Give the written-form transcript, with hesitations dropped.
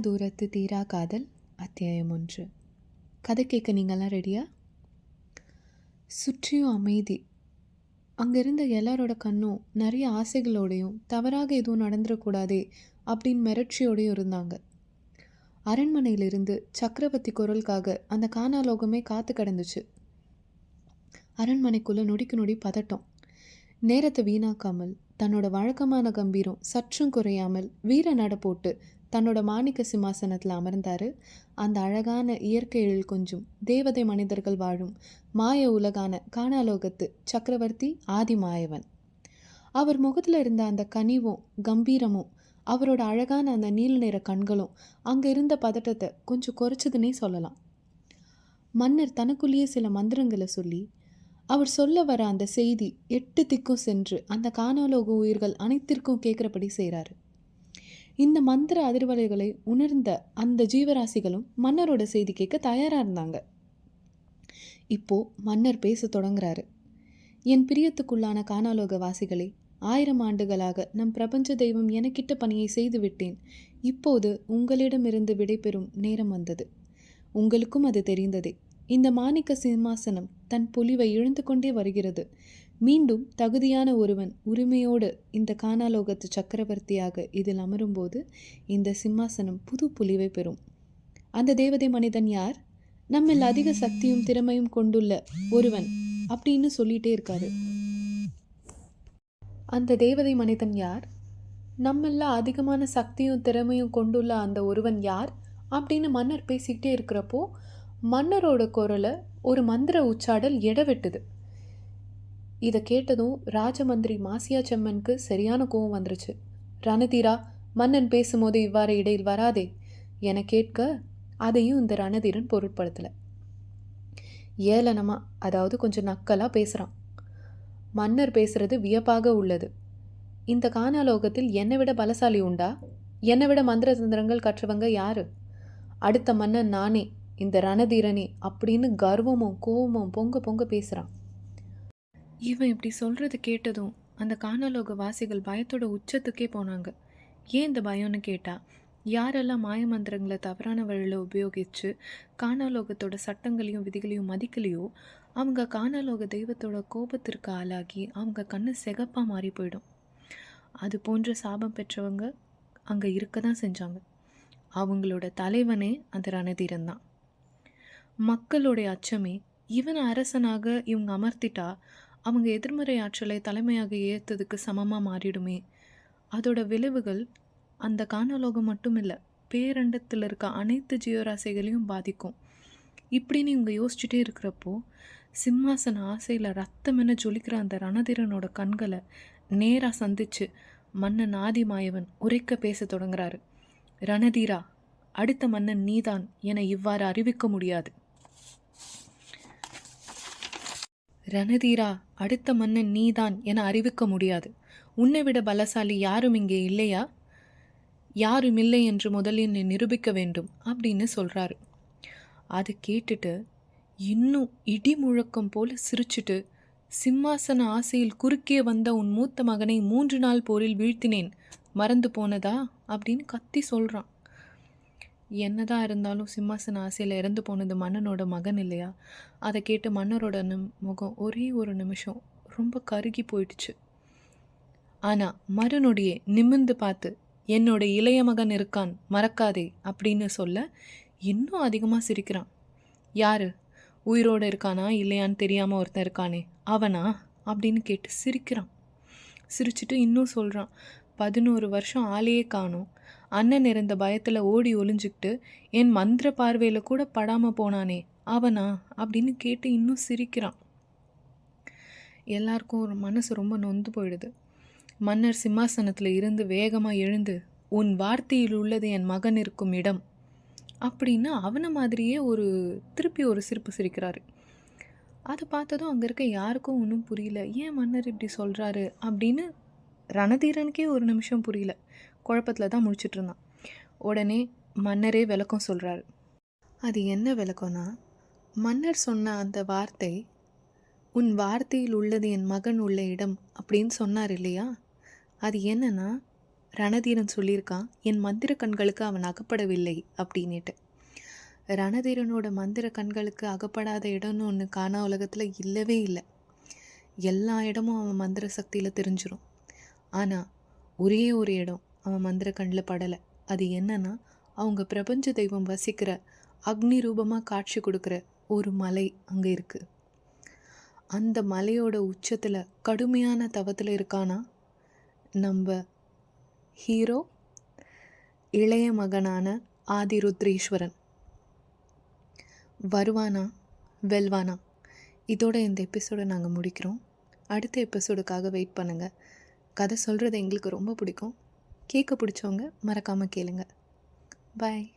தூரத்து தீரா காதல் அத்தியாயம் 1. கதை கேட்க நீங்கள்லாம் ரெடியா? சுற்றியும் அமைதி. அங்கே இருந்த எல்லாரோட கண்ணும் நிறைய ஆசைகளோடையும் தவறாக எதுவும் நடந்துடக்கூடாதே அப்படின்னு மிரட்சியோடையும் இருந்தாங்க. அரண்மனையிலிருந்து சக்கரவர்த்தி குரலுக்காக அந்த கானாலோகமே காத்து கிடந்துச்சு. அரண்மனைக்குள்ளே நொடிக்கு நொடி பதட்டம். நேரத்தை வீணாக்காமல் தன்னோட வழக்கமான கம்பீரம் சற்றும் குறையாமல் வீர நட போட்டு தன்னோட மாணிக்க சிம்மாசனத்தில் அமர்ந்தார் அந்த அழகான இயற்கை எழில் கொஞ்சம் தேவதை மனிதர்கள் வாழும் மாய உலகான கானாலோகத்து சக்கரவர்த்தி ஆதிமாயவன். அவர் முகத்தில் இருந்த அந்த கனிவும் கம்பீரமும் அவரோட அழகான அந்த நீல நிற கண்களும் அங்கே இருந்த பதட்டத்தை கொஞ்சம் குறைச்சதுன்னே சொல்லலாம். மன்னர் தனக்குள்ளேயே சில மந்திரங்களை சொல்லி அவர் சொல்ல வர அந்த செய்தி 8 திக்கும் சென்று அந்த கானாலோக உயிர்கள் அனைத்திற்கும் கேட்குறபடி செய்கிறாரு. இந்த மந்திர அதிர்வலைகளை உணர்ந்த அந்த ஜீவராசிகளும் மன்னரோட செய்தி கேட்க தயாராக இருந்தாங்க. இப்போ மன்னர் பேச தொடங்குறாரு. என் பிரியத்துக்குள்ளான கானாலோக வாசிகளே, 1000 ஆண்டுகளாக நம் பிரபஞ்ச தெய்வம் எனக்கிட்ட பணியை செய்து விட்டேன். இப்போது உங்களிடமிருந்து விடைபெறும் நேரம் வந்தது. உங்களுக்கும் அது தெரிந்ததே. இந்த மாணிக்க சிம்மாசனம் தன் பொலிவை இழந்து கொண்டே வருகிறது. மீண்டும் தகுதியான ஒருவன் உரிமையோடு இந்த கானாலோகத்து சக்கரவர்த்தியாக இதில் அமரும்போது இந்த சிம்மாசனம் புது பொலிவை பெறும். அந்த தேவதை மனிதன் யார்? நம்மில் அதிக சக்தியும் திறமையும் கொண்டுள்ள ஒருவன் அப்படின்னு சொல்லிட்டே இருக்காரு. அந்த தேவதை மனிதன் யார்? நம்மெல்லாம் அதிகமான சக்தியும் திறமையும் கொண்டுள்ள அந்த ஒருவன் யார் அப்படின்னு மன்னர் பேசிக்கிட்டே இருக்கிறப்போ மன்னரோட குரலை ஒரு மந்திர உச்சாடல் எடவெட்டுது. இதை கேட்டதும் ராஜமந்திரி மாசியா செம்மனுக்கு சரியான கோவம் வந்துருச்சு. ரணதீரா, மன்னன் பேசும்போது இவ்வாறு இடையில் வராதே என கேட்க அதையும் இந்த ரணதீரன் பொருட்படுத்தலை. ஏளனமா, அதாவது கொஞ்சம் நக்கலாக பேசுகிறான். மன்னர் பேசுறது வியப்பாக உள்ளது. இந்த கானாலோகத்தில் என்னை விட பலசாலி உண்டா? என்னை விட மந்திர தந்திரங்கள் கற்றவங்க யாரு? அடுத்த மன்னன் நானே, இந்த ரணதீரனே அப்படின்னு கர்வமும் கோவமும் பொங்க பொங்க பேசுகிறான். இவன் இப்படி சொல்கிறது கேட்டதும் அந்த கானாலோக வாசிகள் பயத்தோட உச்சத்துக்கே போனாங்க. ஏன் இந்த பயம்னு கேட்டால், யாரெல்லாம் மாயமந்திரங்களை தவறான வழியில் உபயோகித்து கானாலோகத்தோட சட்டங்களையும் விதிகளையும் மதிக்கலையோ அவங்க கானாலோக தெய்வத்தோட கோபத்திற்கு ஆளாகி அவங்க கண்ணு சிகப்பாக மாறி போயிடும். அது போன்ற சாபம் பெற்றவங்க அங்கே இருக்க தான் செஞ்சாங்க. அவங்களோட தலைவனே அந்த ரணதீரன் தான். மக்களுடைய அச்சமே இவனை அரசனாக இவங்க அமர்த்திட்டா அவங்க எதிர்மறை ஆற்றலை தலைமையாக ஏற்றதுக்கு சமமாக மாறிடுமே. அதோட விளைவுகள் அந்த கானாலோகம் மட்டும் இல்லை, பேரண்டத்தில் இருக்க அனைத்து ஜீவராசிகளையும் பாதிக்கும். இப்படின்னு இவங்க யோசிச்சுட்டே இருக்கிறப்போ சிம்மாசன ஆசையில் ரத்தமென ஜொலிக்கிற அந்த ரணதீரனோட கண்களை நேராக சந்திச்சு மன்னன் ஆதிமாயவன் உரைக்க பேச தொடங்குறாரு. ரணதீரா, அடுத்த மன்னன் நீதான் என இவ்வாறு அறிவிக்க முடியாது. ரணதீரா, அடுத்த மன்னன் நீதான் என அறிவிக்க முடியாது. உன்னை விட பலசாலி யாரும் இங்கே இல்லையா? யாரும் இல்லை என்று முதலில் நீ நிரூபிக்க வேண்டும் அப்படின்னு சொல்கிறாரு. அதை கேட்டுட்டு இன்னும் இடி முழக்கம் போல சிரிச்சுட்டு, சிம்மாசன ஆசையில் குறுக்கே வந்த உன் மூத்த மகனை 3 நாள் போரில் வீழ்த்தினேன், மறந்து போனதா அப்படின்னு கத்தி சொல்கிறான். என்னதான் இருந்தாலும் சிம்மாசன ஆசையில் இறந்து போனது மன்னனோட மகன் இல்லையா? அதை கேட்டு மன்னரோட முகம் ஒரே ஒரு நிமிஷம் ரொம்ப கருகி போயிடுச்சு. ஆனால் மறுநொடியே நிமிர்ந்து பார்த்து, என்னோட இளைய மகன் இருக்கான், மறக்காதே அப்படின்னு சொல்ல இன்னும் அதிகமாக சிரிக்கிறான். யாரு? உயிரோடு இருக்கானா இல்லையான்னு தெரியாமல் ஒருத்தன் இருக்கானே, அவனா அப்படின்னு கேட்டு சிரிக்கிறான். சிரிச்சுட்டு இன்னும் சொல்கிறான், 11 வருஷம் ஆளையே காணும், அண்ணன் இருந்த பயத்தில் ஓடி ஒளிஞ்சுக்கிட்டு என் மந்திர பார்வையில் கூட படாமல் போனானே, அவனா அப்படின்னு கேட்டு இன்னும் சிரிக்கிறான். எல்லாருக்கும் ஒரு மனசு ரொம்ப நொந்து போயிடுது. மன்னர் சிம்மாசனத்தில் இருந்து வேகமாக எழுந்து, உன் வார்த்தையில் உள்ளது என் மகன் இருக்கும் இடம் அப்படின்னு அவனை மாதிரியே திருப்பி ஒரு சிரிப்பு சிரிக்கிறாரு. அதை பார்த்ததும் அங்கே இருக்க யாருக்கும் ஒன்றும் புரியல. ஏன் மன்னர் இப்படி சொல்கிறாரு அப்படின்னு ரணதீரனுக்கே ஒரு நிமிஷம் புரியல. குழப்பத்தில் தான் முழிச்சிட்டு இருந்தான். உடனே மன்னரே விளக்கம் சொல்கிறாரு. அது என்ன விளக்கம்னா, மன்னர் சொன்ன அந்த வார்த்தை, உன் வார்த்தையில் உள்ளது என் மகன் உள்ள இடம் அப்படின்னு சொன்னார் இல்லையா? அது என்னன்னா, ரணதீரன் சொல்லியிருக்கான், என் மந்திர கண்களுக்கு அவன் அகப்படவில்லை அப்படின்னுட்டு. ரணதீரனோட மந்திர கண்களுக்கு அகப்படாத இடம்னு ஒன்று காணா உலகத்தில் இல்லவே இல்லை. எல்லா இடமும் அவன் மந்திர சக்தியில் தெரிஞ்சிரும். ஆனால் ஒரே ஒரு இடம் அவன் மந்திர கண்ணில் படலை. அது என்னன்னா, அவங்க பிரபஞ்ச தெய்வம் வசிக்கிற அக்னி ரூபமாக காட்சி கொடுக்குற ஒரு மலை அங்கே இருக்குது. அந்த மலையோட உச்சத்தில் கடுமையான தவத்தில் இருக்கானா நம்ம ஹீரோ, இளைய மகனான ஆதிருத்ரீஸ்வரன். வருவானா வெல்வானா? இதோட இந்த எபிசோடை நாங்கள் முடிக்கிறோம். அடுத்த எபிசோடுக்காக வெயிட் பண்ணுங்கள். கதை சொல்கிறது எங்களுக்கு ரொம்ப பிடிக்கும். கேட்க பிடிச்சவங்க மறக்காமல் கேளுங்க. பாய்.